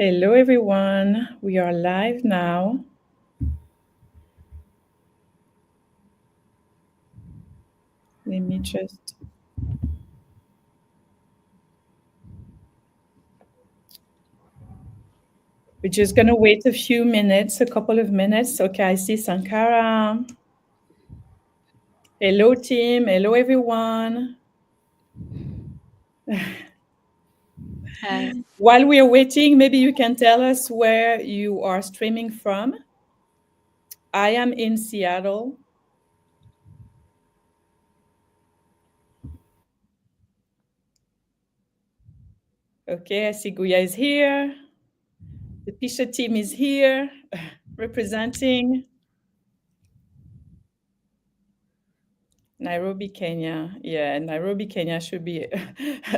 Hello, everyone. We are live now. Let me just. We're just going to wait a few minutes, a couple of minutes. Okay, I see Sankara. Hello, team. Hello, everyone. Hi. While we are waiting, maybe you can tell us where you are streaming from. I am in Seattle. Okay, I see Guya is here. The PICHA team is here representing Nairobi, Kenya. Yeah, Nairobi, Kenya should be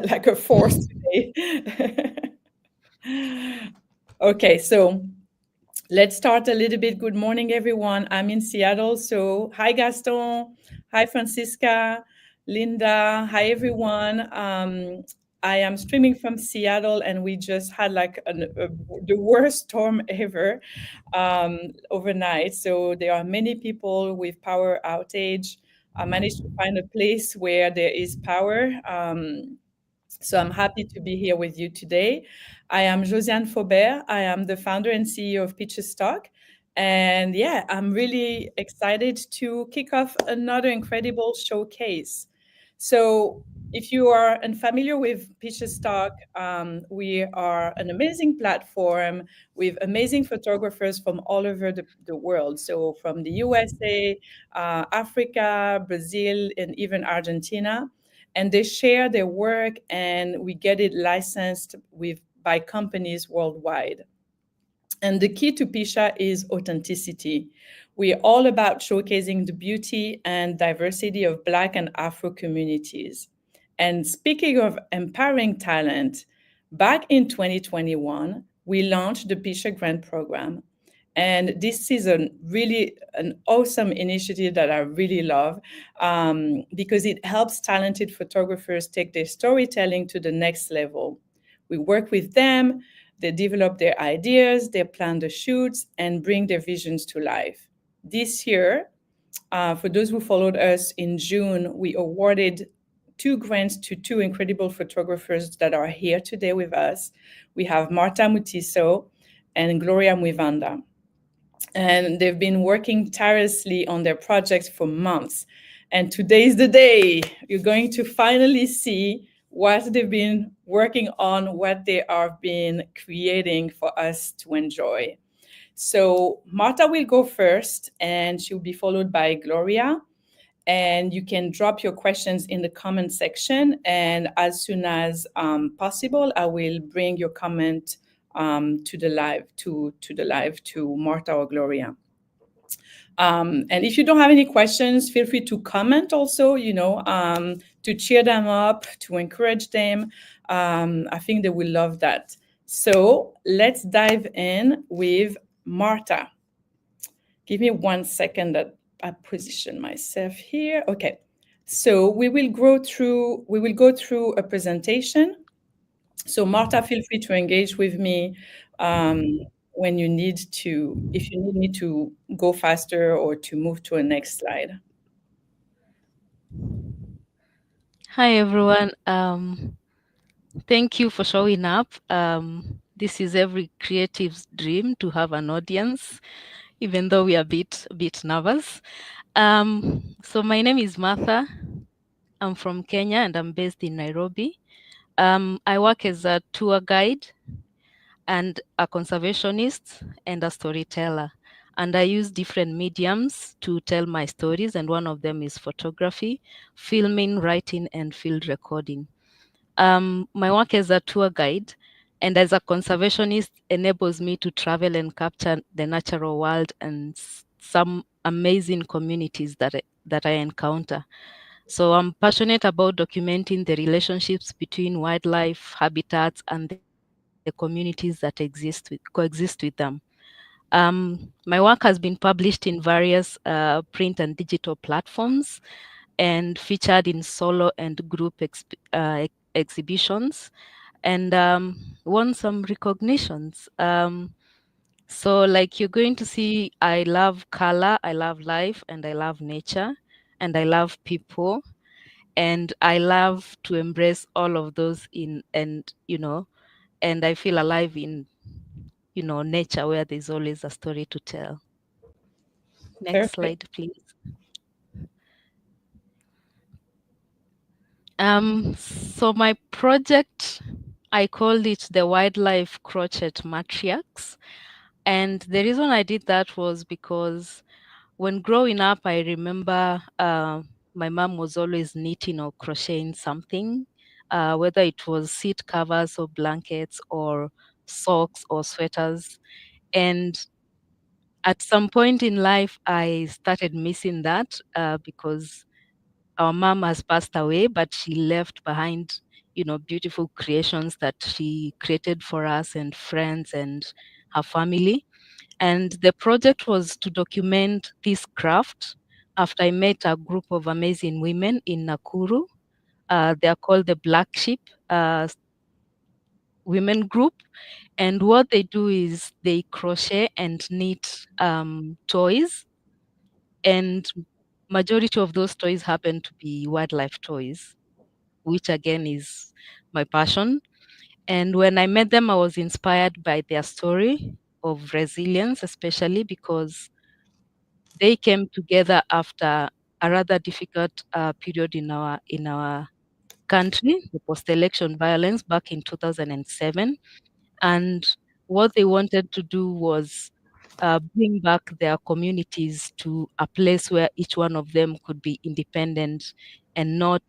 like a force today. Okay, so let's start a little bit. Good morning, everyone. I'm in Seattle. So, hi, Gaston. Hi, Francisca. Linda. Hi, everyone. I am streaming from Seattle, and we just had like the worst storm ever overnight. So, there are many people with power outage. I managed to find a place where there is power. So I'm happy to be here with you today. I am Josiane Faubert. I am the founder and CEO of PichaStock. And yeah, I'm really excited to kick off another incredible showcase. So if you are unfamiliar with PichaStock, we are an amazing platform with amazing photographers from all over the world. So from the USA, Africa, Brazil, and even Argentina, and they share their work and we get it licensed by companies worldwide. And the key to Pisha is authenticity. We're all about showcasing the beauty and diversity of Black and Afro communities. And speaking of empowering talent, back in 2021, we launched the Pisha Grant Program. And this is really an awesome initiative that I really love because it helps talented photographers take their storytelling to the next level. We work with them, they develop their ideas, they plan the shoots, and bring their visions to life. This year, for those who followed us in June, we awarded 2 grants to 2 incredible photographers that are here today with us. We have Marta Mutiso and Gloria Mwivanda. And they've been working tirelessly on their projects for months. And today is the day. You're going to finally see what they've been working on, what they are been creating for us to enjoy. So Marta will go first, and she'll be followed by Gloria. And you can drop your questions in the comment section. And as soon as possible, I will bring your comment to the live to Marta or Gloria. And if you don't have any questions, feel free to comment also, to cheer them up, to encourage them. I think they will love that. So let's dive in with Marta. Give me 1 second that I position myself here. Okay. So we will go through a presentation. So Marta, feel free to engage with me when you need to, if you need me to go faster or to move to a next slide. Hi, everyone. Thank you for showing up. This is every creative's dream to have an audience, even though we are a bit nervous. So my name is Martha. I'm from Kenya and I'm based in Nairobi. I work as a tour guide and a conservationist and a storyteller. And I use different mediums to tell my stories, and one of them is photography, filming, writing, and field recording. My work as a tour guide and as a conservationist enables me to travel and capture the natural world and some amazing communities that I encounter. So I'm passionate about documenting the relationships between wildlife, habitats, and the communities that coexist with them. My work has been published in various print and digital platforms and featured in solo and group exhibitions. and won some recognitions. So, like, you're going to see, I love color, I love life, and I love nature, and I love people, and I love to embrace all of those and I feel alive in, nature, where there's always a story to tell. Next Perfect. slide, please. So my project, I called it the Wildlife Crochet Matriarchs. And the reason I did that was because when growing up, I remember my mom was always knitting or crocheting something, whether it was seat covers or blankets or socks or sweaters. And at some point in life, I started missing that because our mom has passed away, but she left behind, beautiful creations that she created for us and friends and her family. And the project was to document this craft after I met a group of amazing women in Nakuru. They are called the Black Sheep uh, Women Group. And what they do is they crochet and knit toys. And majority of those toys happen to be wildlife toys, which again is my passion. And when I met them, I was inspired by their story of resilience, especially because they came together after a rather difficult period in our country, the post-election violence back in 2007. And what they wanted to do was bring back their communities to a place where each one of them could be independent and not,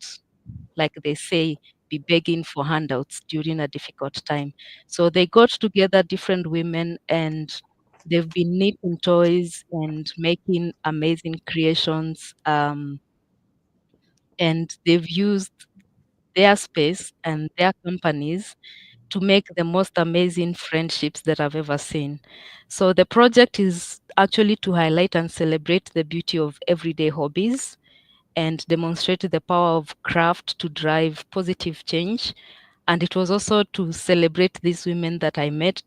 like they say, be begging for handouts during a difficult time. So they got together different women and they've been knitting toys and making amazing creations. And they've used their space and their companies to make the most amazing friendships that I've ever seen. So the project is actually to highlight and celebrate the beauty of everyday hobbies and demonstrate the power of craft to drive positive change. And it was also to celebrate these women that I met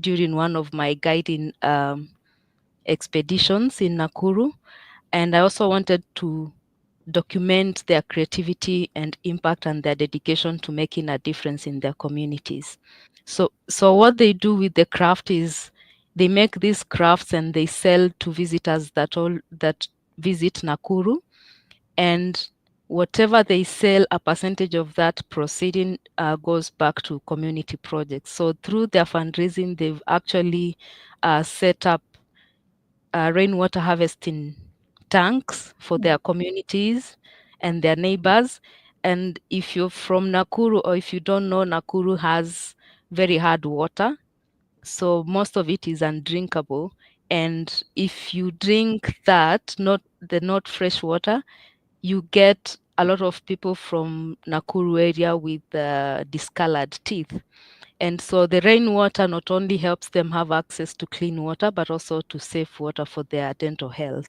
during one of my guiding expeditions in Nakuru. And I also wanted to document their creativity and impact and their dedication to making a difference in their communities. So what they do with the craft is they make these crafts and they sell to visitors that visit Nakuru, and whatever they sell, a percentage of that proceeding goes back to community projects. So through their fundraising, they've actually set up rainwater harvesting tanks for their communities and their neighbors. And if you're from Nakuru or if you don't know, Nakuru has very hard water. So most of it is undrinkable. And if you drink that, not fresh water, you get a lot of people from Nakuru area with discolored teeth. And so the rainwater not only helps them have access to clean water, but also to safe water for their dental health.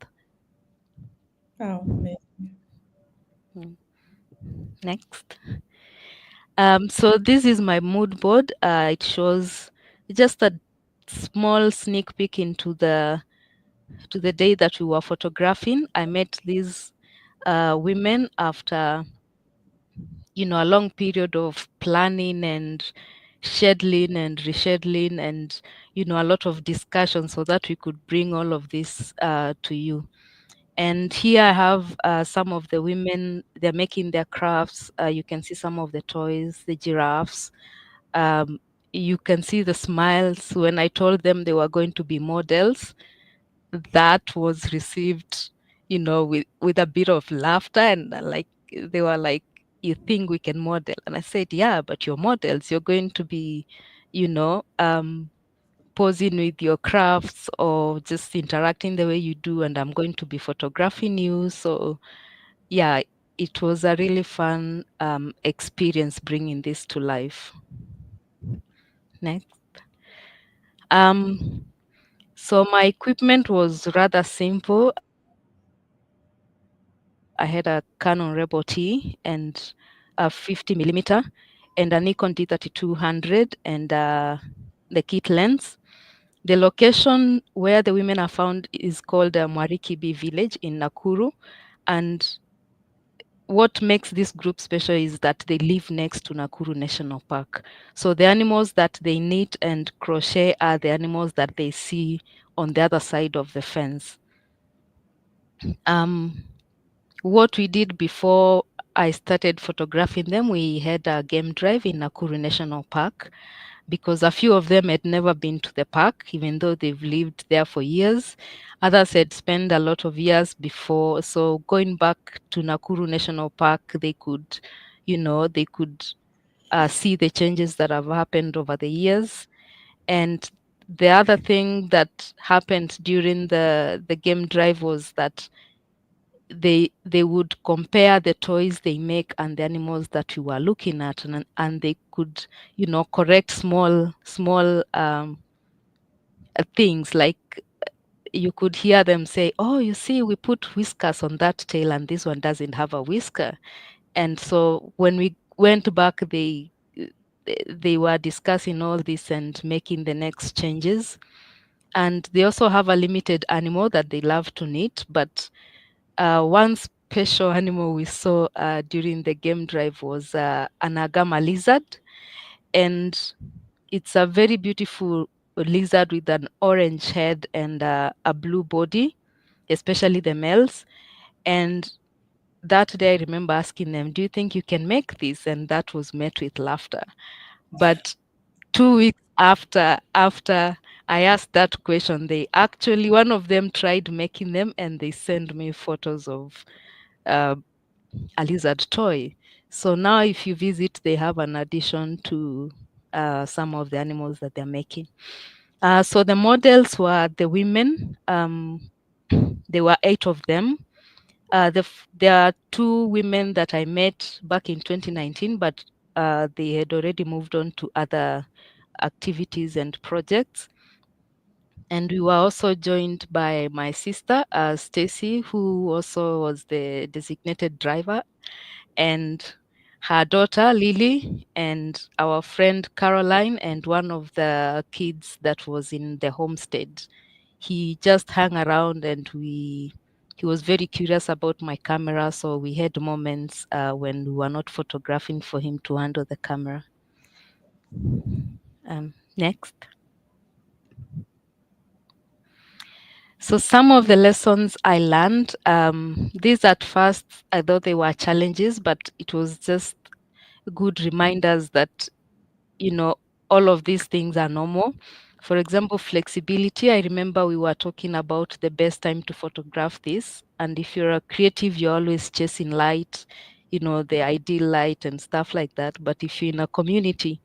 Wow, amazing. Mm. Next. So this is my mood board. It shows just a small sneak peek into the day that we were photographing. I met these women after a long period of planning and scheduling and rescheduling and a lot of discussion so that we could bring all of this to you. And here I have some of the women, they're making their crafts. You can see some of the toys, the giraffes. um, you can see the smiles when I told them they were going to be models. That was received, with a bit of laughter, and like they were like, "You think we can model?" And I said, "Yeah, but you're models. You're going to be, you know, um, posing with your crafts or just interacting the way you do, and I'm going to be photographing you." So yeah, it was a really fun experience bringing this to life. Next. Um, so my equipment was rather simple. I had a Canon Rebel T and a 50 millimeter, and and a Nikon D3200 and the kit lens. The location where the women are found is called Mwarikibi village in Nakuru. And what makes this group special is that they live next to Nakuru National Park. So the animals that they knit and crochet are the animals that they see on the other side of the fence. What we did before I started photographing them, we had a game drive in Nakuru National Park because a few of them had never been to the park, even though they've lived there for years. Others had spent a lot of years before. So going back to Nakuru National Park, they could, they could see the changes that have happened over the years. And the other thing that happened during the game drive was that they would compare the toys they make and the animals that you were looking at, and they could correct small things, like you could hear them say, oh, you see, we put whiskers on that tail and this one doesn't have a whisker. And so when we went back, they were discussing all this and making the next changes. And they also have a limited animal that they love to knit, but one special animal we saw during the game drive was an agama lizard. And it's a very beautiful lizard with an orange head and a blue body, especially the males. And that day I remember asking them, do you think you can make this? And that was met with laughter. But 2 weeks after I asked that question, they actually, one of them tried making them and they sent me photos of uh, a lizard toy. So now if you visit, they have an addition to some of the animals that they're making. So the models were the women. There were 8 of them. There are 2 women that I met back in 2019, but they had already moved on to other activities and projects. And we were also joined by my sister, Stacy, who also was the designated driver, and her daughter, Lily, and our friend Caroline, and one of the kids that was in the homestead. He just hung around and he was very curious about my camera, so we had moments when we were not photographing for him to handle the camera. Next. So some of the lessons I learned, these at first I thought they were challenges, but it was just good reminders that, all of these things are normal. For example, flexibility. I remember we were talking about the best time to photograph this. And if you're a creative, you're always chasing light, the ideal light and stuff like that. But if you're in a community,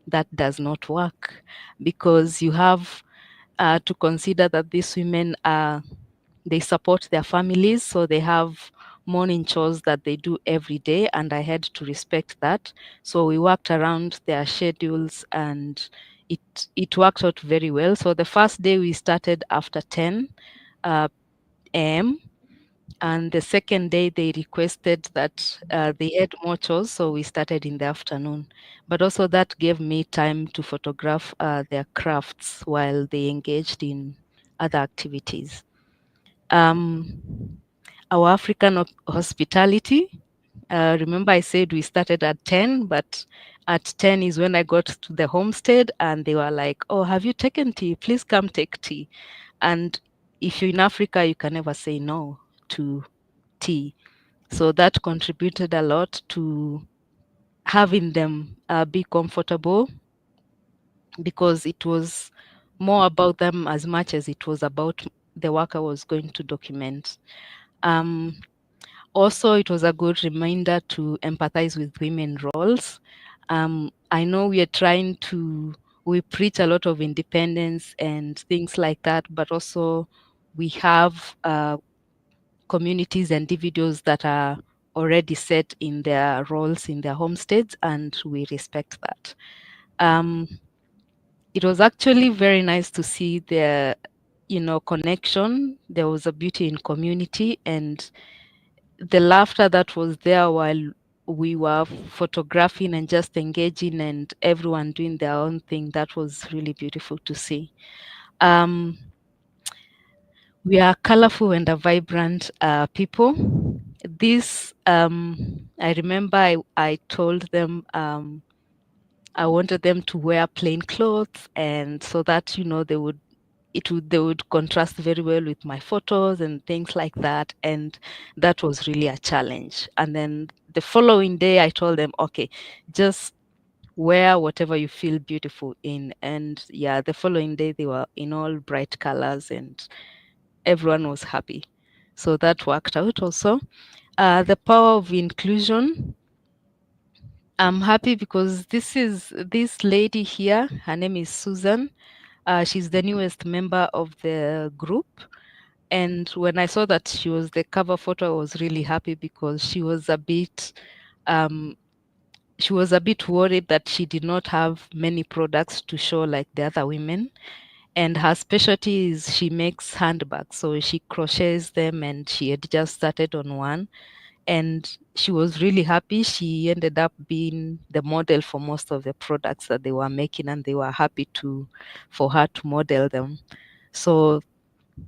that does not work because you have to consider that these women they support their families, so they have morning chores that they do every day, and I had to respect that. So we worked around their schedules, and it worked out very well. So the first day we started after 10 a.m. And the second day they requested that they had more chores, so we started in the afternoon. But also that gave me time to photograph their crafts while they engaged in other activities. Our African hospitality. Remember I said we started at 10, but at 10 is when I got to the homestead and they were like, oh, have you taken tea? Please come take tea. And if you're in Africa, you can never say no to tea. So that contributed a lot to having them be comfortable, because it was more about them as much as it was about the work I was going to document. Also, it was a good reminder to empathize with women roles. I know we preach a lot of independence and things like that, but also we have communities and individuals that are already set in their roles in their homesteads, and we respect that. It was actually very nice to see the, connection. There was a beauty in community and the laughter that was there while we were photographing and just engaging and everyone doing their own thing. That was really beautiful to see. Um, we are colorful and a vibrant people. This, I remember I told them I wanted them to wear plain clothes, and so that they would contrast very well with my photos and things like that. And that was really a challenge. And then the following day, I told them, okay, just wear whatever you feel beautiful in. And yeah, the following day, they were in all bright colors and everyone was happy. So that worked out also. The power of inclusion. I'm happy because this lady here, her name is Susan. She's the newest member of the group. And when I saw that she was the cover photo, I was really happy because um, she was a bit worried that she did not have many products to show like the other women. And her specialty is she makes handbags. So she crochets them and she had just started on one. And she was really happy. She ended up being the model for most of the products that they were making, and they were happy for her to model them. So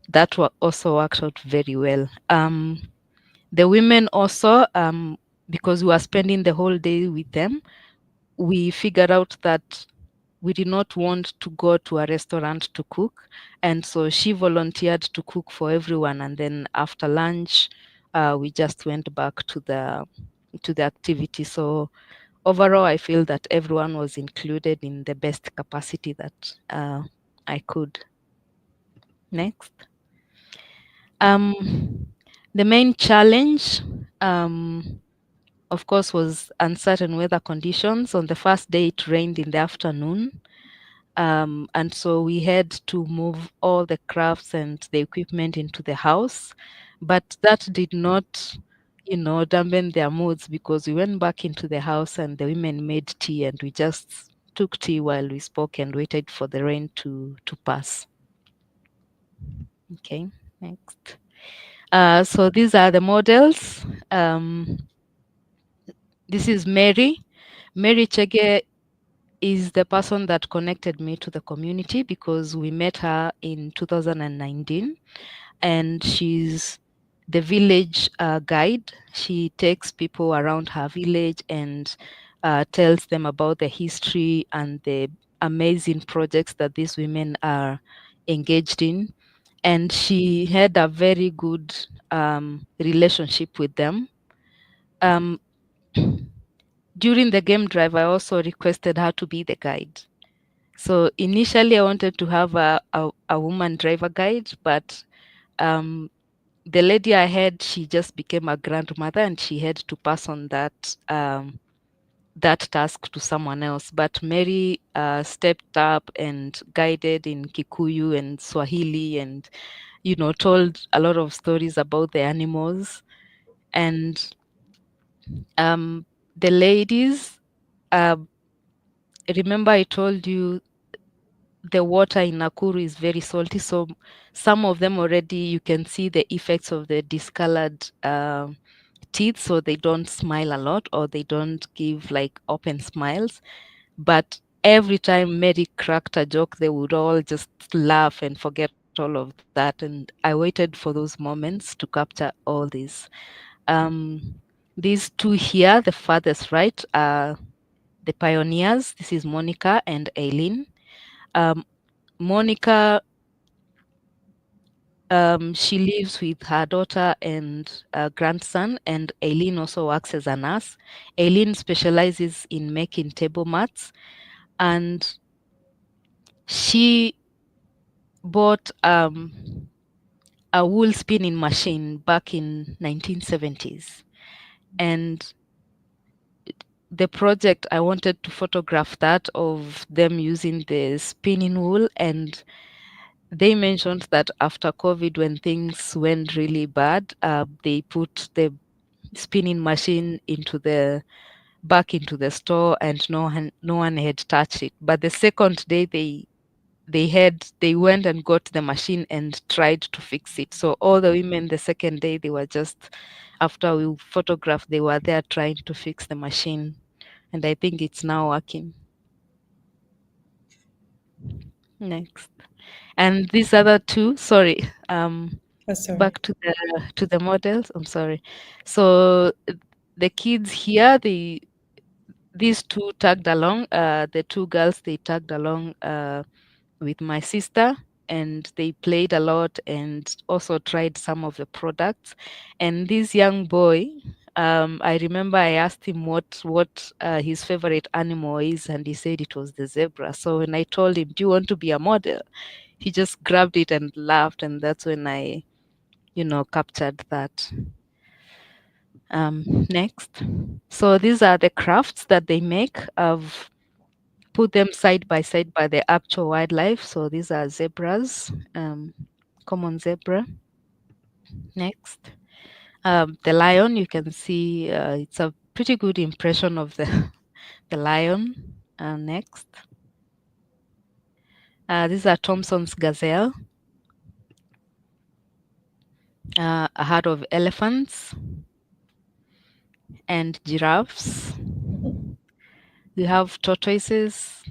that also worked out very well. The women also, because we were spending the whole day with them, we figured out that we did not want to go to a restaurant to cook. And so she volunteered to cook for everyone. And then after lunch, we just went back to the activity. So overall, I feel that everyone was included in the best capacity that I could. Next. Um, the main challenge, of course, was uncertain weather conditions. On the first day, it rained in the afternoon. And so we had to move all the crafts and the equipment into the house. But that did not, dampen their moods, because we went back into the house and the women made tea and we just took tea while we spoke and waited for the rain to pass. Okay, next. So these are the models. This is Mary. Mary Chege is the person that connected me to the community because we met her in 2019, and she's the village guide. She takes people around her village and tells them about the history and the amazing projects that these women are engaged in. And she had a very good relationship with them. Um, during the game drive, I also requested her to be the guide. So initially, I wanted to have a woman driver guide, but the lady I had, she just became a grandmother, and she had to pass on that task to someone else. But Mary stepped up and guided in Kikuyu and Swahili, and told a lot of stories about the animals. And the ladies, uh, remember I told you the water in Nakuru is very salty, so some of them already you can see the effects of the discolored teeth, so they don't smile a lot or they don't give like open smiles. But every time Mary cracked a joke, they would all just laugh and forget all of that. And I waited for those moments to capture all these. These two here, the farthest right, are the pioneers. This is Monica and Aileen. Monica, she lives with her daughter and grandson, and Aileen also works as a nurse. Aileen specializes in making table mats, and she bought a wool spinning machine back in 1970s. And the project, I wanted to photograph that of them using the spinning wool. And they mentioned that after COVID, when things went really bad, they put the spinning machine back into the store, and no one had touched it. But the second day they went and got the machine and tried to fix it. So all the women the second day, they were just, after we photographed, they were there trying to fix the machine, and I think it's now working. Next. And these other two, sorry, Oh, sorry. back to the models. I'm sorry. So the kids here, these two tagged along. The two girls, they tagged along with my sister, and they played a lot and also tried some of the products. And this young boy, I remember I asked him what his favorite animal is, and he said it was the zebra. So when I told him, "Do you want to be a model?" he just grabbed it and laughed, and that's when I, captured that. Next. So these are the crafts that they make. I've put them side by the actual wildlife. So these are zebras, common zebra. Next. The lion, you can see it's a pretty good impression of the, the lion. Next. These are Thompson's gazelle, a herd of elephants and giraffes. Mhm. We have tortoises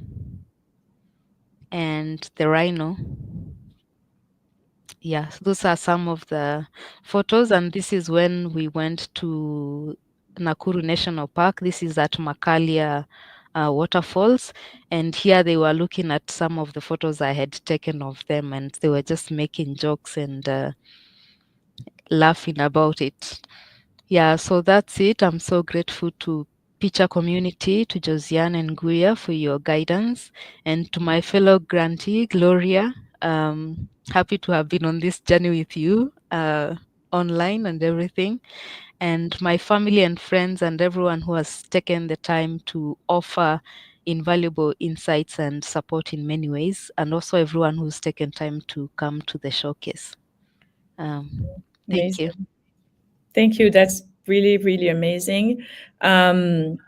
and the rhino. Yeah, so those are some of the photos, and this is when we went to Nakuru National Park. This is at Makalia waterfalls, and here they were looking at some of the photos I had taken of them, and they were just making jokes and laughing about it. Yeah, so that's it. I'm so grateful to PICHA community, to Josiane and Guya for your guidance, and to my fellow grantee, Gloria. Happy to have been on this journey with you online and everything, and my family and friends and everyone who has taken the time to offer invaluable insights and support in many ways, and also everyone who's taken time to come to the showcase. Thank you. Amazing. Thank you. That's really, really amazing. Um,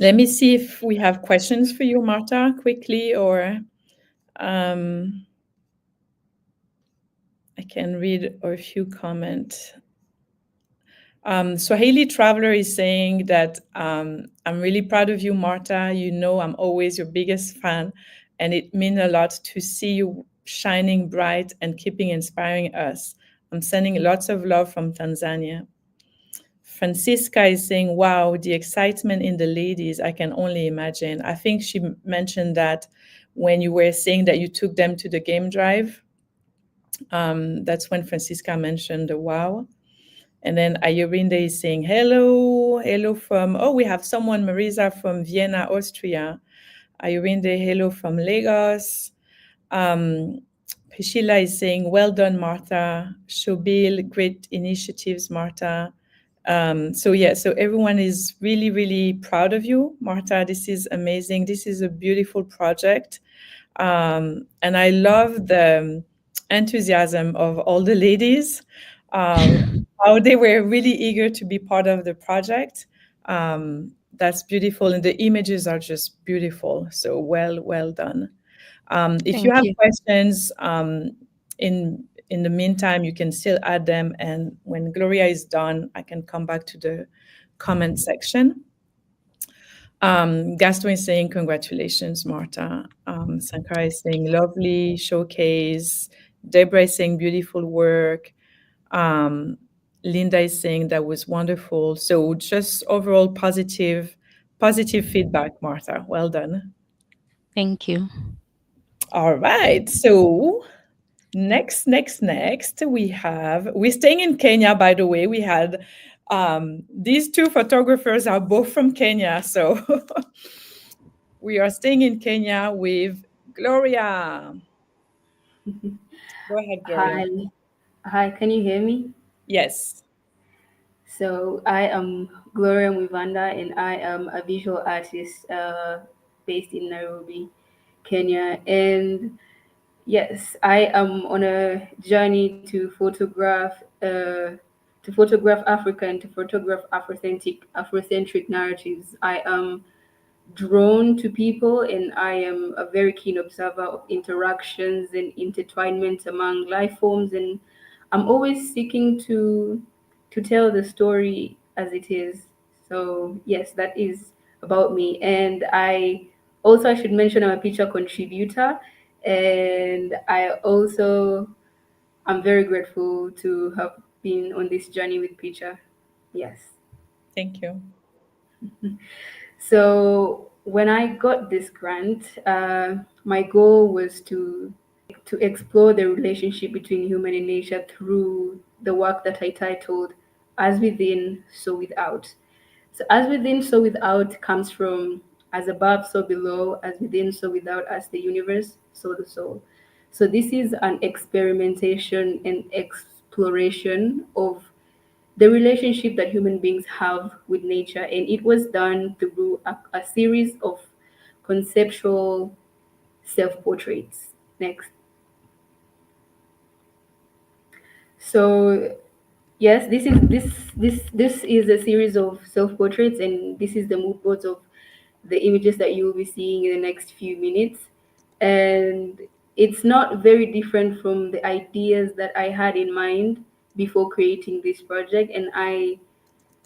Let me see if we have questions for you, Marta, quickly, or um, I can read a few comments. Swahili Traveler is saying that I'm really proud of you, Marta. You know, I'm always your biggest fan, and it means a lot to see you shining bright and keeping inspiring us. I'm sending lots of love from Tanzania. Francisca is saying, wow, the excitement in the ladies, I can only imagine. I think she mentioned that when you were saying that you took them to the game drive. That's when Francisca mentioned the wow. And then Ayurinde is saying, hello, hello from, oh, we have someone, Marisa from Vienna, Austria. Ayurinde, hello from Lagos. Um, Priscilla is saying, well done, Martha. Shobil, great initiatives, Martha. So everyone is really, really proud of you, Martha. This is amazing. This is a beautiful project. And I love the enthusiasm of all the ladies, um, how they were really eager to be part of the project. That's beautiful. And the images are just beautiful. So well done. If you Thank have you. questions, in the meantime, you can still add them. And when Gloria is done, I can come back to the comment section. Gaston is saying, congratulations, Marta. Sankara is saying, lovely showcase. Deborah is saying, beautiful work. Um, Linda is saying, that was wonderful. So just overall positive feedback, Marta. Well done. Thank you. All right. So next, we're staying in Kenya, by the way. We had these two photographers are both from Kenya. So we are staying in Kenya with Gloria. Go ahead, Gloria. Hi, hi, can you hear me? Yes. So I am Gloria Mwivanda and I am a visual artist based in Nairobi, Kenya. And yes, I am on a journey to photograph Africa and to photograph Afrocentric narratives. I am drawn to people, and I am a very keen observer of interactions and intertwinement among life forms, and I'm always seeking to tell the story as it is. So yes, that is about me. And I should mention I'm a PICHA contributor, and I'm very grateful to have been on this journey with PICHA. Yes. Thank you. So when I got this grant, my goal was to explore the relationship between human and nature through the work that I titled "As Within, So Without." So "As Within, So Without" comes from "As above, so below; as within, so without; as the universe, so the soul." So this is an experimentation and exploration of the relationship that human beings have with nature, and it was done through a series of conceptual self-portraits. Next. So yes, this is a series of self-portraits, and this is the mood boards of the images that you will be seeing in the next few minutes. And it's not very different from the ideas that I had in mind before creating this project, and I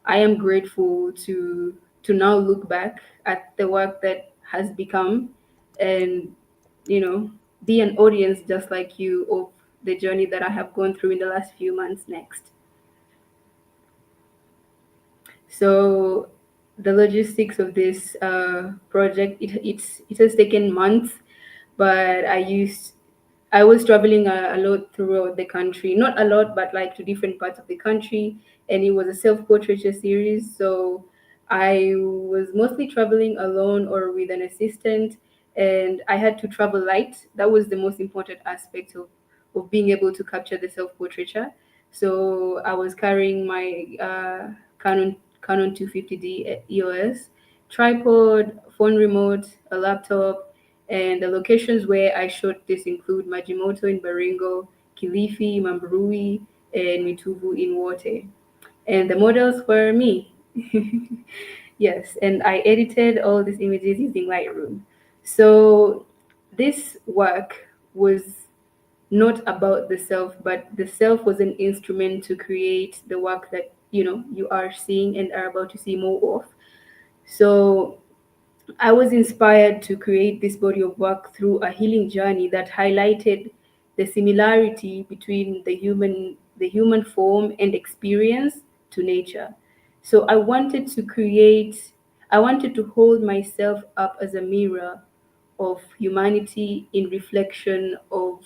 am grateful to now look back at the work that has become, and be an audience just like you of the journey that I have gone through in the last few months. Next. So the logistics of this project, it has taken months, but I was traveling a lot throughout the country. Not a lot, but like to different parts of the country. And it was a self-portraiture series. So I was mostly traveling alone or with an assistant. And I had to travel light. That was the most important aspect of being able to capture the self-portraiture. So I was carrying my Canon 250D EOS, tripod, phone remote, a laptop, and the locations where I shot this include Majimoto in Baringo, Kilifi, Mambrui, and Mituvu in Wote. And the models were me. Yes, and I edited all these images using Lightroom. So this work was not about the self, but the self was an instrument to create the work that you are seeing and are about to see more of. So I was inspired to create this body of work through a healing journey that highlighted the similarity between the human form and experience to nature. So I wanted to hold myself up as a mirror of humanity in reflection of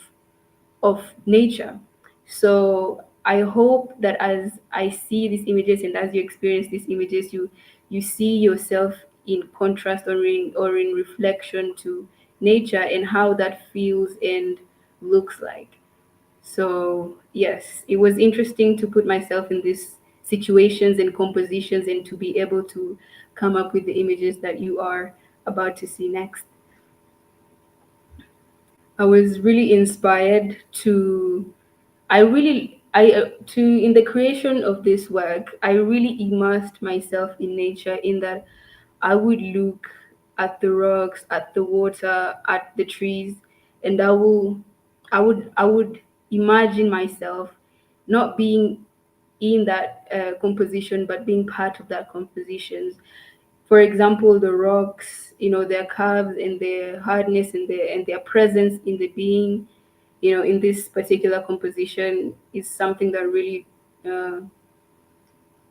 nature. So I hope that as I see these images and as you experience these images, you see yourself in contrast or in reflection to nature and how that feels and looks like. So yes, it was interesting to put myself in these situations and compositions and to be able to come up with the images that you are about to see next. I was really inspired to I really I to in the creation of this work, I really immersed myself in nature in that I would look at the rocks, at the water, at the trees, and I would imagine myself not being in that composition, but being part of that composition. For example, the rocks, their curves and their hardness and their presence in the being, in this particular composition is something that really uh,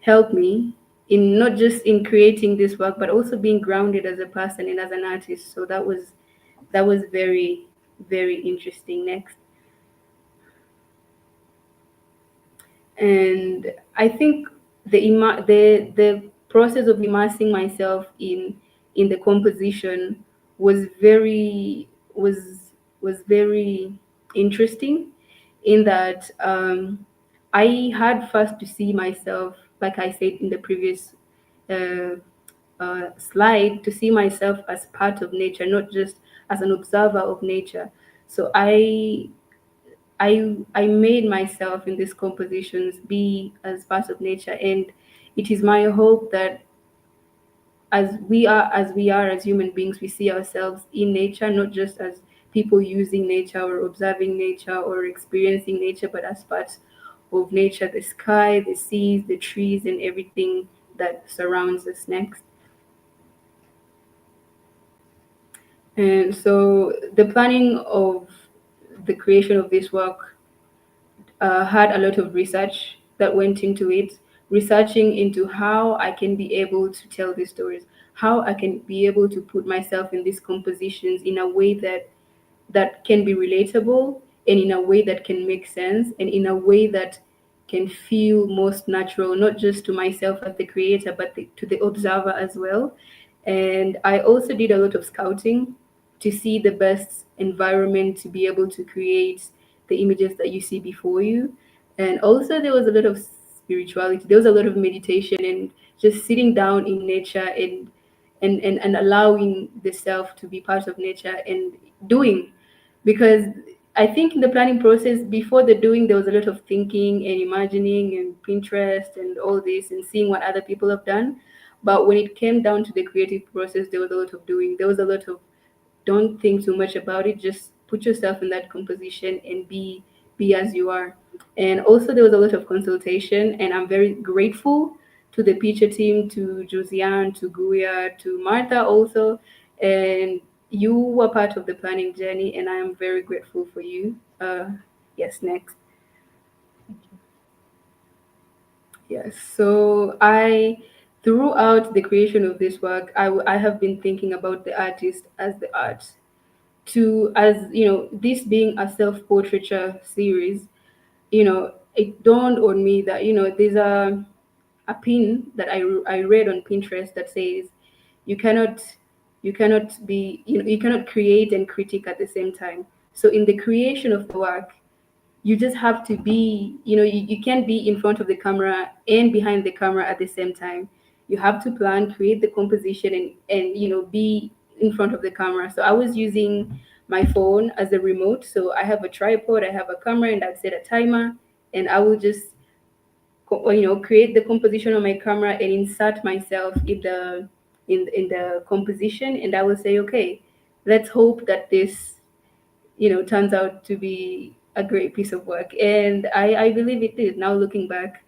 helped me in not just in creating this work, but also being grounded as a person and as an artist. So that was very, very interesting. Next. And I think the process of immersing myself in the composition was very interesting, in that I had first to see myself, like I said in the previous uh, slide, to see myself as part of nature, not just as an observer of nature. So I made myself in these compositions be as part of nature, and it is my hope that as human beings, we see ourselves in nature, not just as people using nature or observing nature or experiencing nature, but as parts of nature, the sky, the seas, the trees, and everything that surrounds us. Next. And so the planning of the creation of this work had a lot of research that went into it, researching into how I can be able to tell these stories, how I can be able to put myself in these compositions in a way that can be relatable, and in a way that can make sense, and in a way that can feel most natural, not just to myself as the creator, but to the observer as well. And I also did a lot of scouting to see the best environment to be able to create the images that you see before you. And also, there was a lot of spirituality, there was a lot of meditation, and just sitting down in nature, and allowing the self to be part of nature and doing. Because I think in the planning process, before the doing, there was a lot of thinking and imagining and Pinterest and all this and seeing what other people have done. But when it came down to the creative process, there was a lot of doing. There was a lot of, don't think too much about it, just put yourself in that composition and be as you are. And also there was a lot of consultation, and I'm very grateful to the PICHA team, to Josiane, to Gloria, to Martha also. And you were part of the planning journey, and I am very grateful for you. Yes, next. Yes. So throughout the creation of this work, I have been thinking about the artist as the art. To, as you know, this being a self-portraiture series, it dawned on me that there's a pin that I read on Pinterest that says you cannot you cannot be you cannot create and critique at the same time. So in the creation of the work, you just have to be, you can't be in front of the camera and behind the camera at the same time. You have to plan, create the composition, and be in front of the camera. So I was using my phone as a remote. So I have a tripod, I have a camera, and I'd set a timer, and I will just create the composition on my camera and insert myself in the composition, and I will say, okay, let's hope that this turns out to be a great piece of work. And I believe it did. Now looking back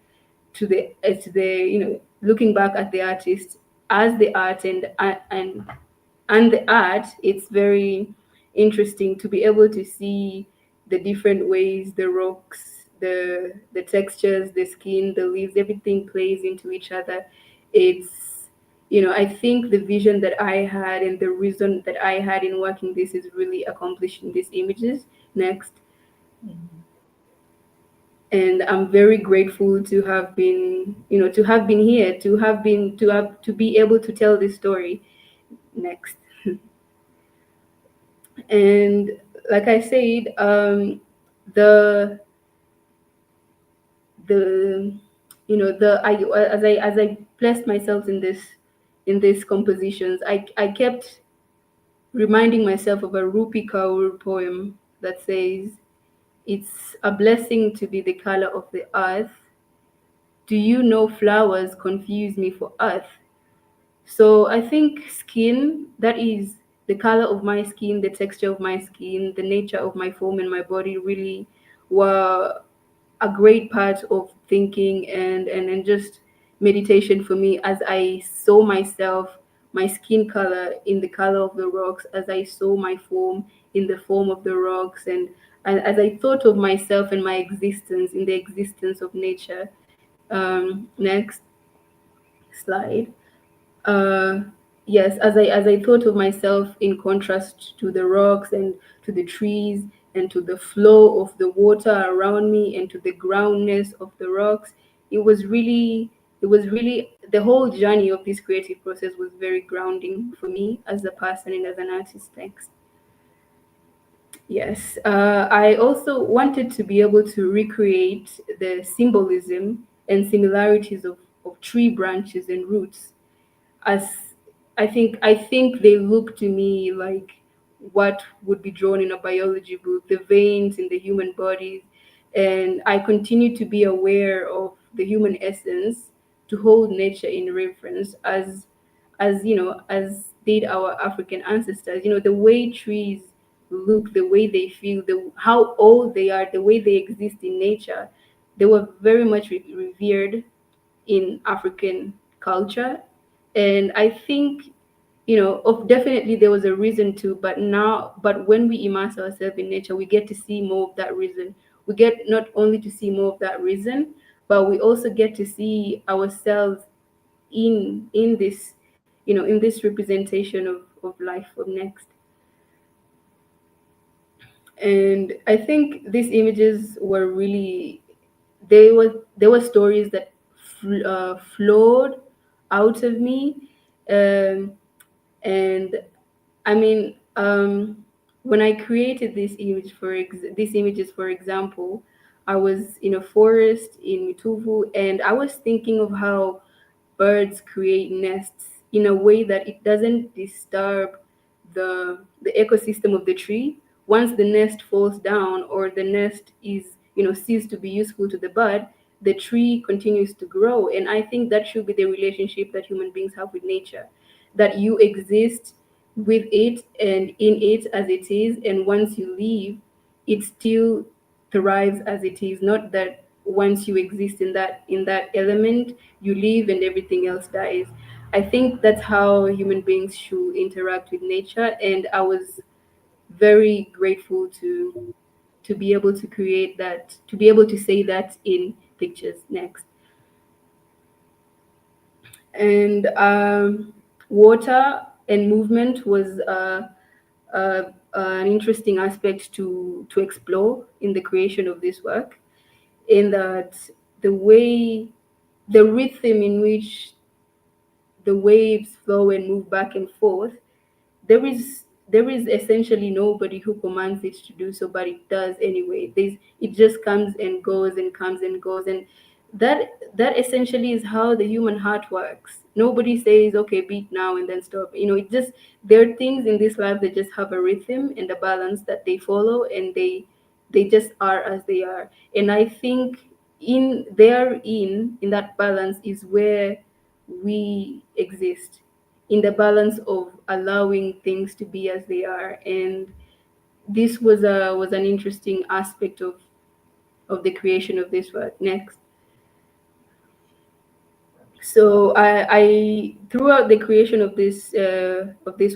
to the looking back at the artist as the art, and the art, it's very interesting to be able to see the different ways the rocks, the textures, the skin, the leaves, everything plays into each other. It's I think the vision that I had and the reason that I had in working this is really accomplished in these images. Next. And I'm very grateful to have been here, to be able to tell this story. Next. And like I said, the the the I as I placed myself in these compositions, I kept reminding myself of a Rupi Kaur poem that says, "It's a blessing to be the color of the earth. Do you know flowers confuse me for earth?" So I think skin, that is the color of my skin, the texture of my skin, the nature of my form and my body, really were a great part of thinking and just meditation for me, as I saw myself, my skin color in the color of the rocks, as I saw my form in the form of the rocks, and as I thought of myself and my existence in the existence of nature. Next slide. uh, yes, as I thought of myself in contrast to the rocks and to the trees and to the flow of the water around me and to the groundness of the rocks, it was really the whole journey of this creative process was very grounding for me as a person and as an artist. Thanks. Yes, I also wanted to be able to recreate the symbolism and similarities of tree branches and roots, as I think they look to me like what would be drawn in a biology book, the veins in the human bodies. And I continue to be aware of the human essence, to hold nature in reverence, as as did our African ancestors. The way trees look, the way they feel, the how old they are, the way they exist in nature, they were very much revered in African culture. And I think, of definitely there was a reason to, but when we immerse ourselves in nature, we get to see more of that reason. We get not only to see more of that reason, but we also get to see ourselves in this, in this representation of life of next. And I think these images were really, they were stories that flowed out of me. Um, and I mean, when I created these images, for example, I was in a forest in Mituvu, and I was thinking of how birds create nests in a way that it doesn't disturb the ecosystem of the tree. Once the nest falls down, or the nest is, ceased to be useful to the bird, the tree continues to grow. And I think that should be the relationship that human beings have with nature, that you exist with it and in it as it is, and once you leave, it still thrives as it is. Not that once you exist in that element, you leave and everything else dies. I think that's how human beings should interact with nature, and I was very grateful to be able to create that, to be able to say that in pictures next. And water and movement was an interesting aspect to explore in the creation of this work, in that the way, the rhythm in which the waves flow and move back and forth, there is essentially nobody who commands it to do so, but it does anyway. It just comes and goes and comes and goes. And that essentially is how the human heart works. Nobody says, okay, beat now and then stop. It just, there are things in this life that just have a rhythm and a balance that they follow, and they just are as they are. And I think in that balance is where we exist, in the balance of allowing things to be as they are. And this was an interesting aspect of the creation of this work next. So I throughout the creation of this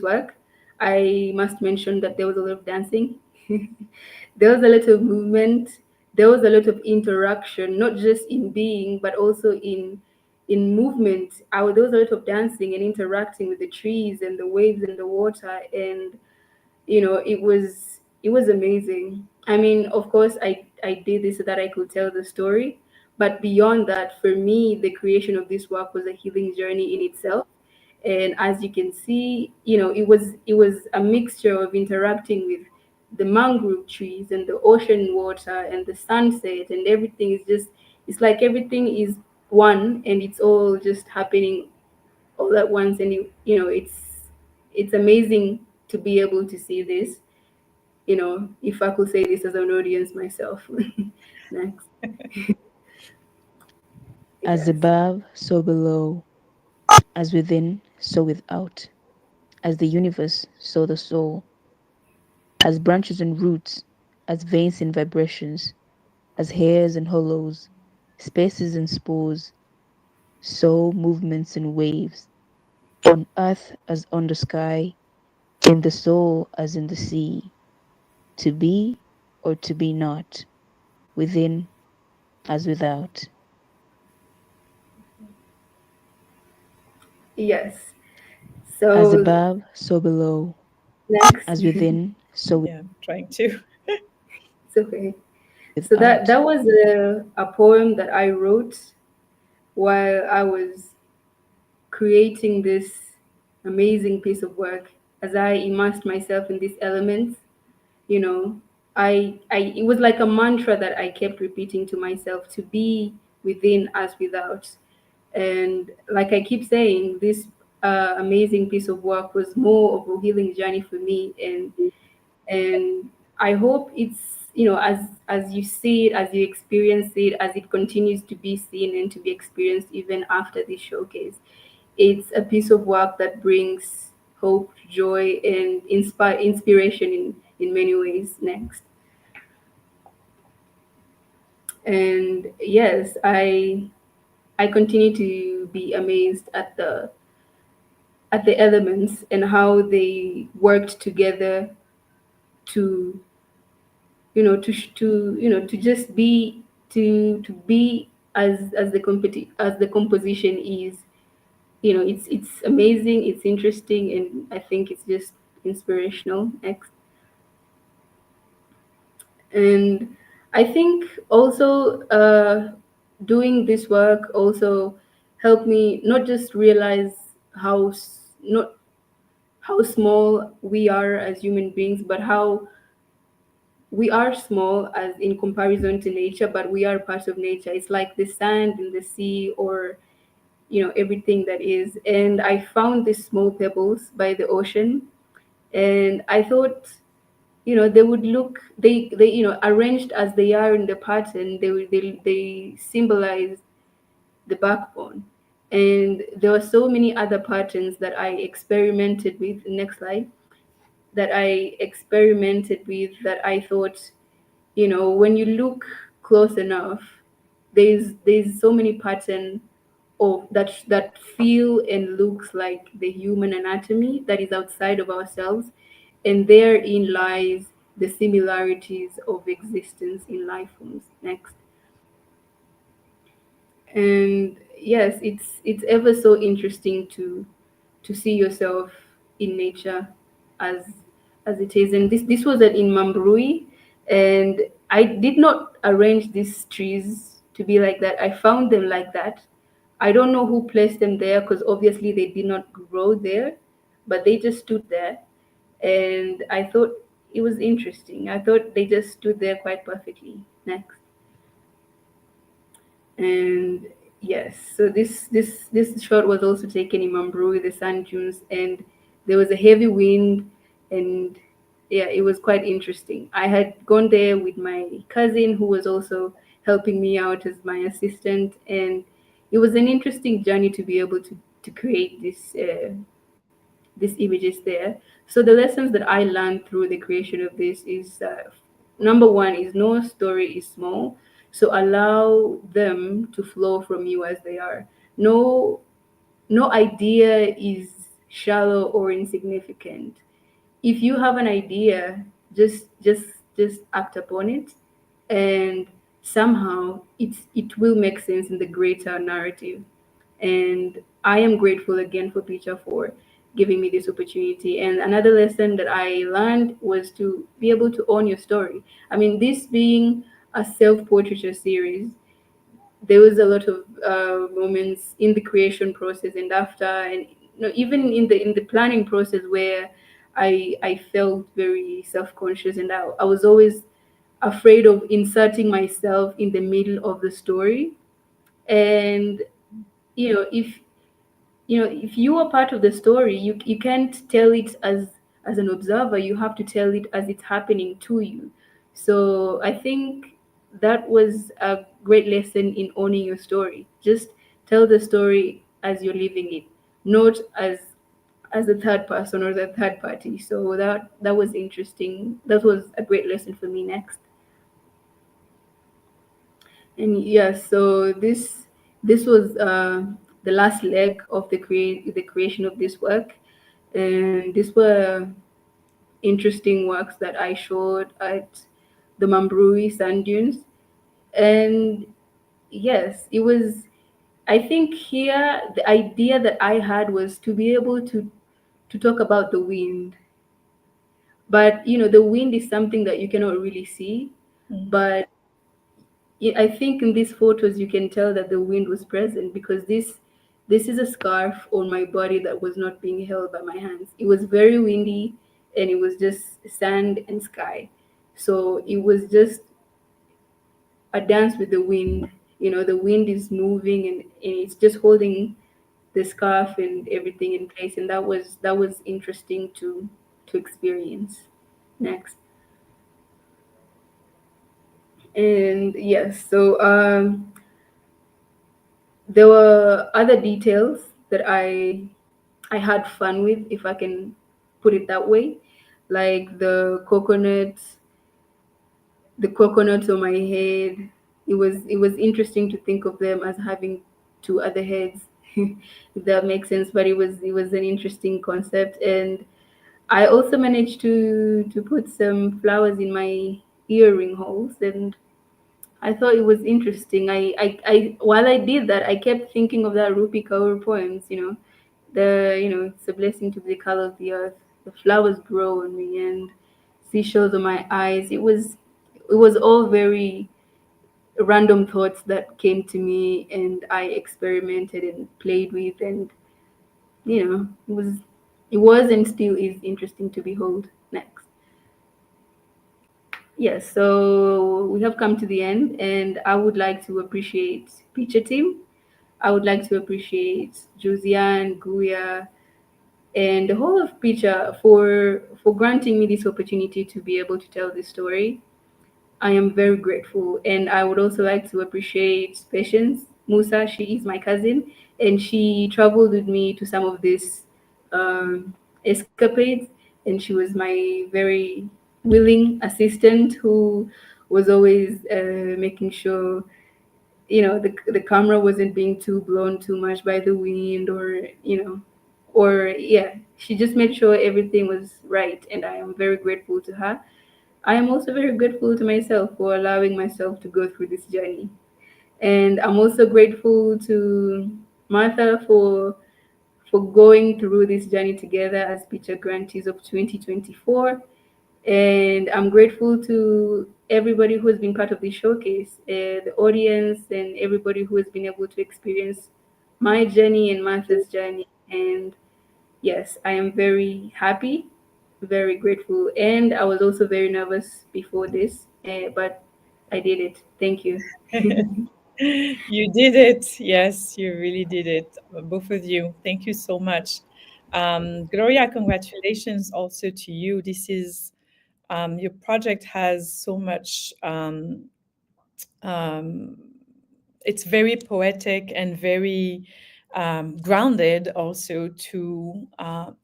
work, I must mention that there was a lot of dancing. There was a lot of movement. There was a lot of interaction, not just in being, but also in movement. There was a lot of dancing and interacting with the trees and the waves and the water. And it was amazing. I mean, of course, I did this so that I could tell the story, but beyond that, for me, the creation of this work was a healing journey in itself. And as you can see, it was a mixture of interacting with the mangrove trees and the ocean water and the sunset, and everything is just, it's like everything is one, and it's all just happening all at once. And it's amazing to be able to see this, if I could say this as an audience myself. Next. As Yes. above, so below, as within, so without, as the universe, so the soul, as branches and roots, as veins and vibrations, as hairs and hollows, spaces and spores, so movements and waves, on earth as on the sky, in the soul as in the sea, to be or to be not, within as without. Yes. As So above, so below, next. as within, so Yeah, trying to. It's okay. So that without. that was a poem that I wrote while I was creating this amazing piece of work. As I immersed myself in these elements, you know, I it was like a mantra that I kept repeating to myself, to be within as without. And like I keep saying, this amazing piece of work was more of a healing journey for me. And I hope it's, as you see it, as you experience it, as it continues to be seen and to be experienced even after this showcase, It's a piece of work that brings hope, joy, and inspiration in many ways. Next. And yes, I continue to be amazed at the elements and how they worked together to to just be to be as the composition is. It's amazing, it's interesting, and I think it's just inspirational. And I think also doing this work also helped me not just realize not how small we are as human beings, but how we are small as in comparison to nature, but we are part of nature. It's like the sand in the sea, or everything that is. And I found these small pebbles by the ocean, and I thought, they would look, they arranged as they are in the pattern, they symbolize the backbone. And there were so many other patterns that I experimented with. Next slide. That I experimented with, that I thought, when you look close enough, there's so many pattern of that feel and looks like the human anatomy that is outside of ourselves, and therein lies the similarities of existence in life forms. Next. And yes, it's ever so interesting to see yourself in nature as it is. And this was in Mambrui, and I did not arrange these trees to be like that. I found them like that. I don't know who placed them there, because obviously they did not grow there, but they just stood there. And I thought it was interesting. I thought they just stood there quite perfectly. Next. And yes, so this shot was also taken in Mambrui, the sand dunes, and there was a heavy wind. And yeah, it was quite interesting. I had gone there with my cousin, who was also helping me out as my assistant, and it was an interesting journey to be able to create these images there. So the lessons that I learned through the creation of this is, number one is, no story is small, so allow them to flow from you as they are. No idea is shallow or insignificant. If you have an idea, just act upon it, and somehow it will make sense in the greater narrative. And I am grateful again for Picha for giving me this opportunity. And another lesson that I learned was to be able to own your story. I mean, this being a self-portraiture series, there was a lot of moments in the creation process and after, and even in the planning process, where I felt very self-conscious, and I was always afraid of inserting myself in the middle of the story. And if if you are part of the story, you can't tell it as an observer. You have to tell it as it's happening to you. So I think that was a great lesson in owning your story. Just tell the story as you're living it, not as a third person or the third party. So that was interesting. That was a great lesson for me. Next. And yeah, so this was the last leg of the creation of this work. And these were interesting works that I showed at the Mambrui sand dunes. And yes, it was, I think here the idea that I had was to be able to talk about the wind. But the wind is something that you cannot really see. But I think in these photos you can tell that the wind was present, because this is a scarf on my body that was not being held by my hands. It was very windy, and it was just sand and sky. So it was just a dance with the wind. The wind is moving, and it's just holding the scarf and everything in place, and that was interesting to experience. Next. And yes, so there were other details that I had fun with, if I can put it that way. Like the coconuts on my head. It was interesting to think of them as having two other heads, if that makes sense. But it was an interesting concept, and I also managed to put some flowers in my earring holes, and I thought it was interesting. I while I did that, I kept thinking of that Rupi Kaur poems. It's a blessing to be the color of the earth. The flowers grow on me, and seashells on my eyes. It was all very random thoughts that came to me, and I experimented and played with, and it was and still is interesting to behold. Next. Yes, so we have come to the end, and I would like to appreciate Picha team. I would like to appreciate Josiane, Guya, and the whole of Picha for granting me this opportunity to be able to tell this story. I am very grateful, and I would also like to appreciate Patience Musa. She is my cousin, and she traveled with me to some of these um, escapades, and she was my very willing assistant who was always making sure the camera wasn't being too blown too much by the wind, or yeah, she just made sure everything was right, and I am very grateful to her. I am also very grateful to myself for allowing myself to go through this journey. And I'm also grateful to Martha for going through this journey together as Picture Grantees of 2024. And I'm grateful to everybody who has been part of this showcase, the audience, and everybody who has been able to experience my journey and Martha's journey. And yes, I am very happy, very grateful, and I was also very nervous before this, but I did it. Thank you. You did it. Yes, you really did it. Both of you. Thank you so much. Gloria, congratulations also to you. This is your project has so much um, it's very poetic and very grounded also to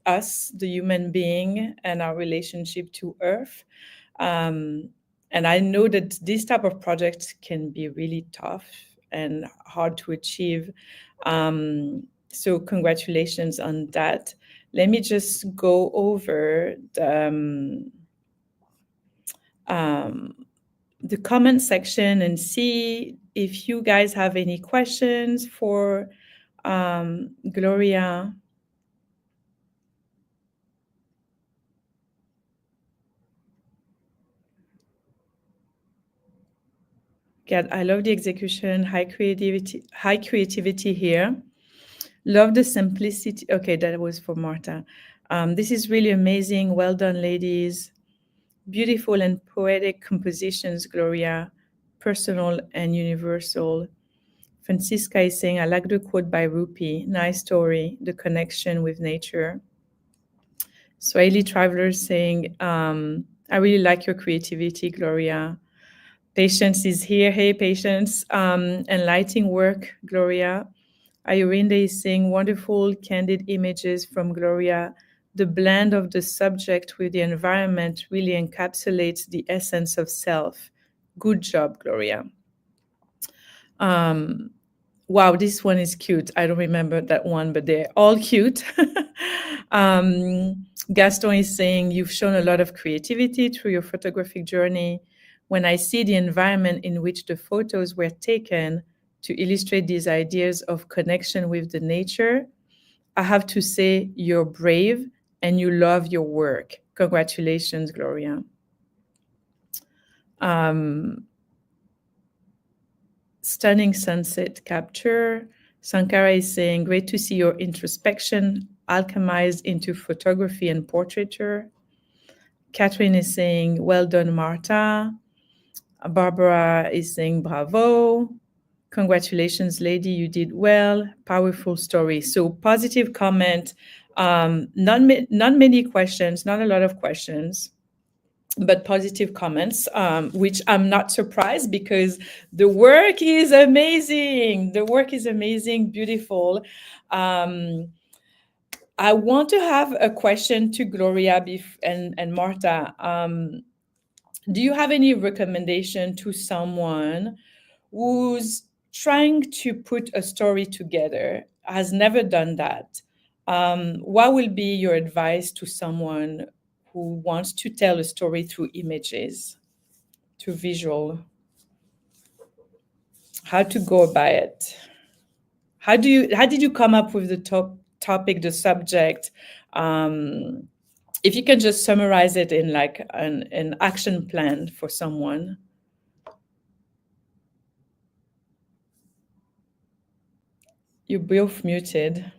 us, the human being, and our relationship to Earth. Um, and I know that this type of project can be really tough and hard to achieve. So, congratulations on that. Let me just go over um, the comment section and see if you guys have any questions for Gloria. God, I love the execution, high creativity here. Love the simplicity. Okay, that was for Marta. This is really amazing. Well done, ladies. Beautiful and poetic compositions, Gloria. Personal and universal. Francisca is saying, I like the quote by Rupi. Nice story, the connection with nature. Swahili Traveler saying, I really like your creativity, Gloria. Patience is here. Hey, Patience. Enlightening work, Gloria. Ayurinde is saying, wonderful, candid images from Gloria. The blend of the subject with the environment really encapsulates the essence of self. Good job, Gloria. Wow, this one is cute. I don't remember that one, but they're all cute. Gaston is saying, you've shown a lot of creativity through your photographic journey. When I see the environment in which the photos were taken to illustrate these ideas of connection with the nature, I have to say you're brave and you love your work. Congratulations, Gloria. Stunning sunset capture. Sankara is saying, great to see your introspection alchemized into photography and portraiture. Catherine is saying, well done, Marta. Barbara is saying, bravo. Congratulations, lady, you did well. Powerful story. So positive comment. Not many questions, not a lot of questions. but positive comments, which I'm not surprised because the work is amazing. The work is amazing, beautiful. Um, I want to have a question to Gloria and Marta. Do you have any recommendation to someone who's trying to put a story together, has never done that? What will be your advice to someone who wants to tell a story through images, through visual? How to go about it? How did you come up with the topic, the subject? Um, if you can just summarize it in like an action plan for someone. You're both muted.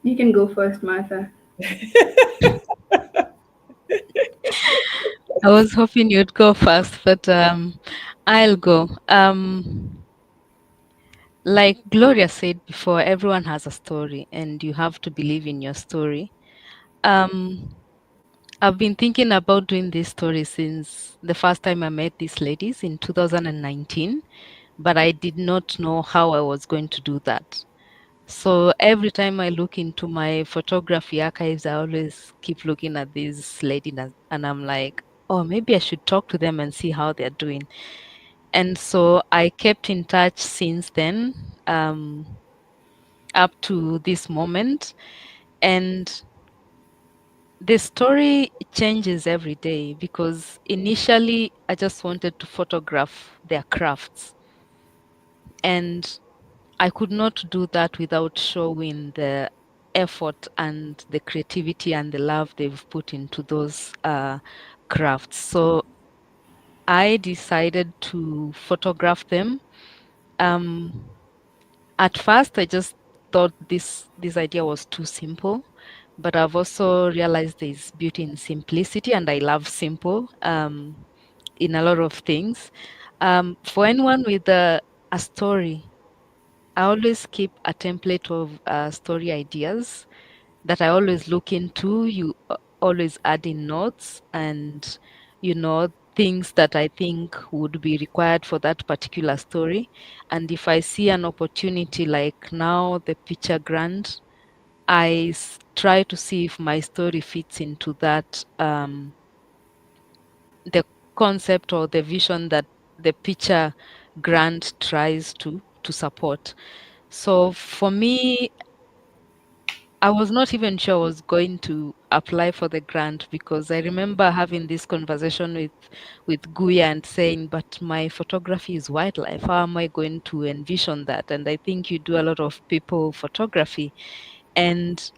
You can go first, Martha. I was hoping you'd go first, but I'll go. Like Gloria said before, everyone has a story, and you have to believe in your story. Um, I've been thinking about doing this story since the first time I met these ladies in 2019, but I did not know how I was going to do that. So every time I look into my photography archives, I always keep looking at these ladies and I'm like, oh, maybe I should talk to them and see how they're doing. And so I kept in touch since then, up to this moment. And the story changes every day because initially I just wanted to photograph their crafts. And I could not do that without showing the effort and the creativity and the love they've put into those crafts. So I decided to photograph them. Um, at first, I just thought this idea was too simple, but I've also realized there's beauty in simplicity, and I love simple in a lot of things. For anyone with a story, I always keep a template of story ideas that I always look into. You always add in notes and, things that I think would be required for that particular story. And if I see an opportunity like now, the picture grant, try to see if my story fits into that, the concept or the vision that the picture grant tries to support. So for me, I was not even sure I was going to apply for the grant because I remember having this conversation with Guya and saying, but my photography is wildlife. How am I going to envision that? And I think you do a lot of people photography. And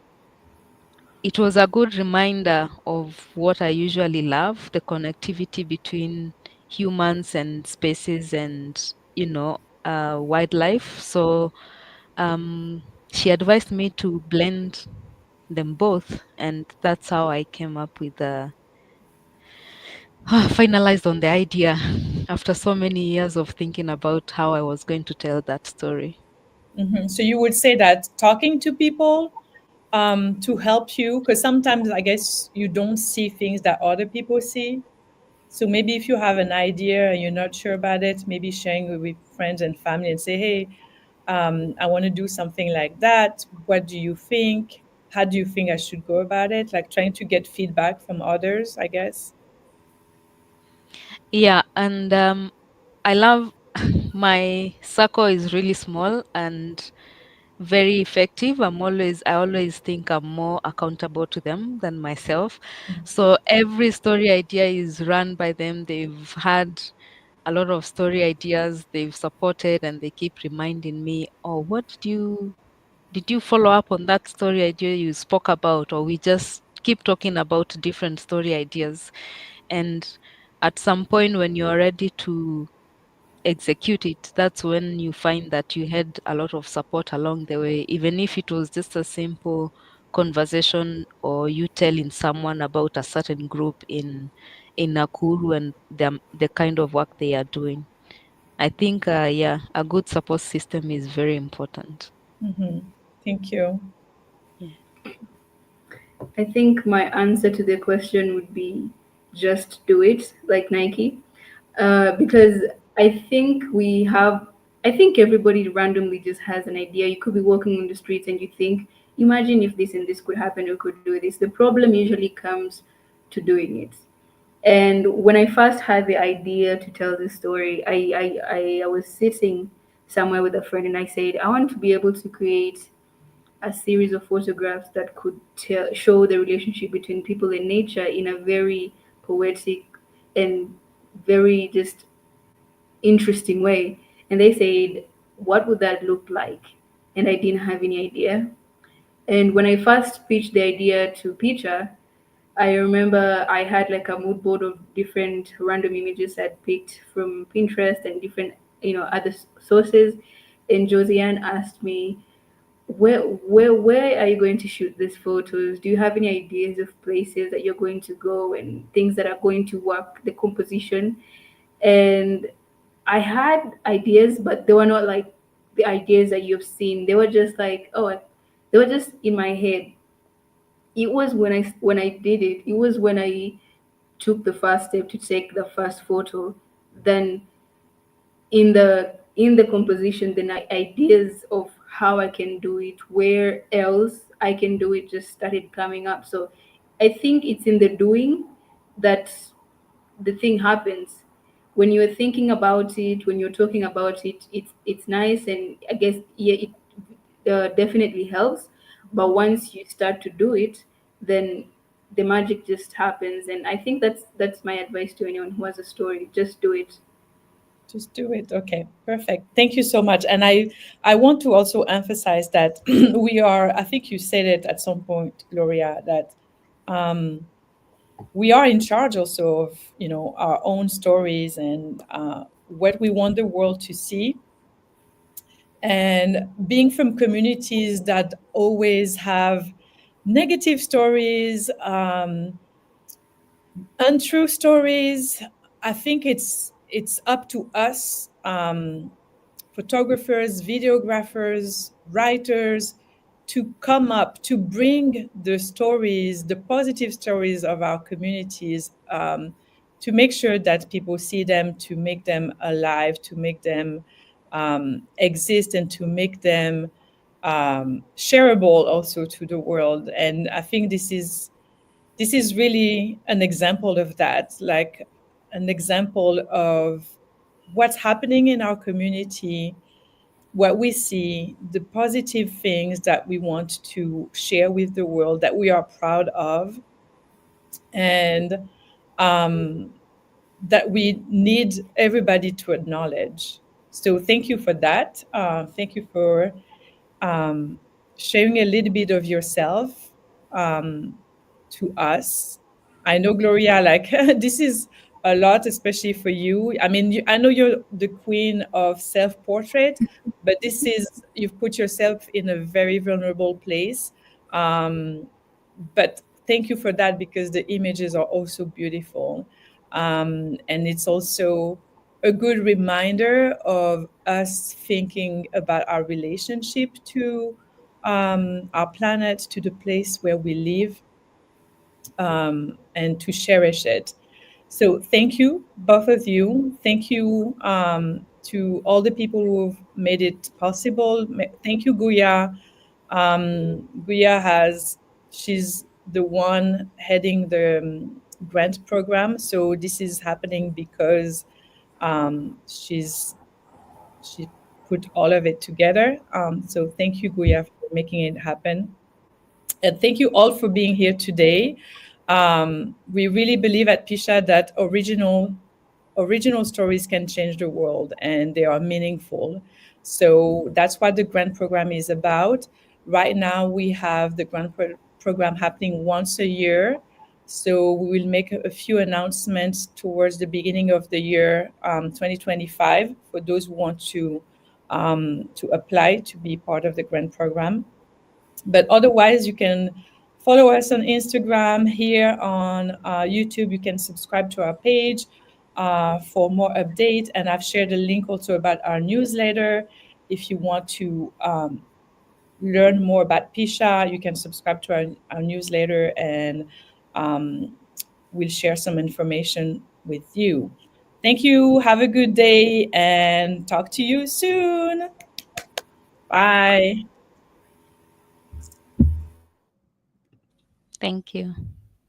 it was a good reminder of what I usually love, the connectivity between humans and spaces and, wildlife. So she advised me to blend them both, and that's how I came up with the finalized on the idea after so many years of thinking about how I was going to tell that story. So you would say that talking to people to help you, because sometimes I guess you don't see things that other people see. So maybe if you have an idea and you're not sure about it, maybe sharing it with friends and family and say, hey, I want to do something like that. What do you think? How do you think I should go about it? Like trying to get feedback from others, I guess. Yeah, and I love my circle is really small and very effective. I always think I'm more accountable to them than myself. So every story idea is run by them. They've had a lot of story ideas they've supported and they keep reminding me, oh, what did you follow up on that story idea you spoke about? Or we just keep talking about different story ideas. And at some point when you're ready to execute it, that's when you find that you had a lot of support along the way, even if it was just a simple conversation or you telling someone about a certain group in Nakuru and the kind of work they are doing. I think, yeah, a good support system is very important. Mm-hmm. Thank you. Yeah. I think my answer to the question would be just do it, like Nike. Because I think I think everybody randomly just has an idea. You could be walking on the streets and you think, imagine if this and this could happen, we could do this. The problem usually comes to doing it. And when I first had the idea to tell this story, I was sitting somewhere with a friend and I said, I want to be able to create a series of photographs that could show the relationship between people and nature in a very poetic and very just interesting way. And they said, what would that look like? And I didn't have any idea. And when I first pitched the idea to PICHA, I remember I had like a mood board of different random images I'd picked from Pinterest and different, other sources. And Josiane asked me, where are you going to shoot these photos? Do you have any ideas of places that you're going to go and things that are going to work, the composition? And I had ideas, but they were not like the ideas that you've seen. They were just like, oh, they were just in my head. It was when I did it. It was when I took the first step to take the first photo. Then in the composition, then ideas of how I can do it, where else I can do it, just started coming up. So I think it's in the doing that the thing happens. When you're thinking about it, when you're talking about it, it's nice, and I guess, yeah, it definitely helps. But once you start to do it, then the magic just happens. And I think that's my advice to anyone who has a story: just do it. Just do it. Okay, perfect. Thank you so much. And I want to also emphasize that we are, I think you said it at some point, Gloria, that um, we are in charge also of, our own stories and what we want the world to see. And being from communities that always have negative stories, untrue stories, I think it's up to us, photographers, videographers, writers, to come up to bring the stories, the positive stories of our communities, to make sure that people see them, to make them alive, to make them exist, and to make them shareable also to the world. And I think this is really an example of that, like an example of what's happening in our community, what we see, the positive things that we want to share with the world, that we are proud of, and um, that we need everybody to acknowledge. So thank you for that. Thank you for um, sharing a little bit of yourself um, to us. I know, Gloria, like this is a lot, especially for you. I mean, I know you're the queen of self portrait, but this is, you've put yourself in a very vulnerable place. Um, but thank you for that, because the images are also beautiful. And it's also a good reminder of us thinking about our relationship to our planet, to the place where we live, and to cherish it. So thank you, both of you. Thank you to all the people who've made it possible. Thank you, Guya. Guya she's the one heading the grant program. So this is happening because she put all of it together. So thank you, Guya, for making it happen. And thank you all for being here today. We really believe at Pisha that original stories can change the world, and they are meaningful. So that's what the grant program is about. Right now, we have the program happening once a year. So we will make a few announcements towards the beginning of the year 2025 for those who want to apply to be part of the grant program. But otherwise, you can follow us on Instagram, here on YouTube. You can subscribe to our page for more updates. And I've shared a link also about our newsletter if you want to learn more about PICHA, you can subscribe to our newsletter, and we'll share some information with you. Thank you. Have a good day and talk to you soon. Bye. Thank you.